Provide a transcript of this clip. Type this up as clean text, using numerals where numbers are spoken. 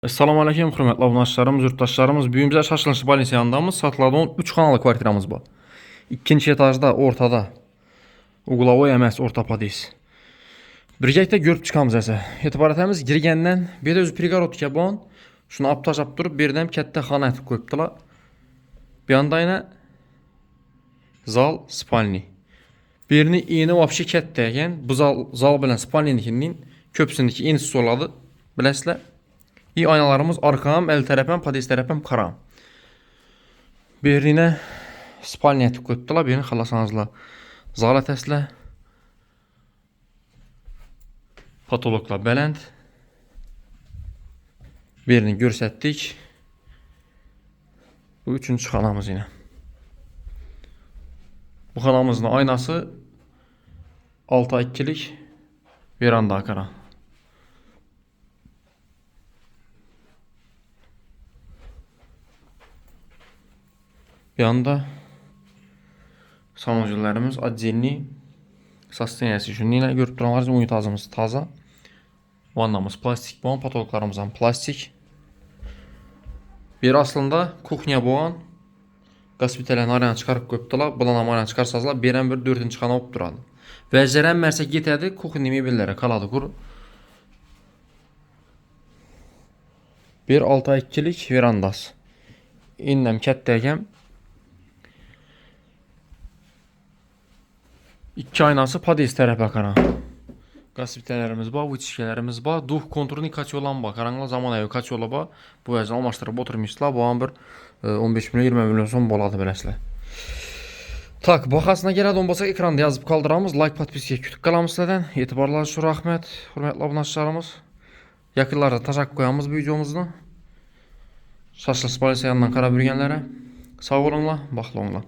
Assalamu alaikum hürmetli abundaşlarımız, yurttaşlarımız. Bugün bize şaşılışlı balins yanındamız. Satıladan 3 kanalı kvartiramız var. İkinci etajda, ortada. Uğlavoy emas, orta padis. Birlikte görüp çıkamız əsə. Etibarətimiz girgəndən bir də öz prigarot kəbon. Şunu aptaşap durup birdən kətdə xana ətib qoyubdular. Bir anda yine zal, spalni. Birini iğni vapşi kətdəyən, bu zal bilən spalninikinin köpsündeki iğnisi soladı. Biləsilər. İyi aynalarımız arkam, el tərəfəm, padis tərəfəm karam. Birinə spalniyə ətib qoyubdular, birini xalasanızla zal ətəslə. Patologla Bələnd. Birini görsətdik. Bu üçüncü xanamız yine. Bu xanamızın aynası 6-2'lik veranda akara. Bir anda samocullarımız acilli sasteniyası üçün yine görüp duranlar için unitazımız taza. Vannamız plastik boğan, patologlarımızdan plastik. Bir aslında kuxnya boğan qaspitələn arayan çıxarıb qoyubdular. Bulan arayan çıxarsazlar birən bir 4-cü xana olub duradı. Vəzirən mərsə getədi, kuxnyimi billərə qaladı quru. Bir 6-2'lik verandas. İnnəm kətdəyəm. 2 aynası padis tərəfə qaran. Qaspitələrimiz var, vitişkələrimiz var. Duh konturunu kaç olan var. Qaranqla zaman evi kaç ola var. Bu vəzini almaşdırıb oturmuşlar. Bu an bir 15 milyon 20 milyon son boladı beləsilə. Tak, baxasına gələ donbasa ekranda yazıb qaldıramız. Like, podpiskiyə kütük qalamız sizdən. Etibarlar üçün rəhmət, hörmətli abundaşlarımız. Yakınlarda taşak koyamız bu videomuzda. Şaşlı Spalis yanından qara bürgənlərə. Sağ olunla, baxlı olunla.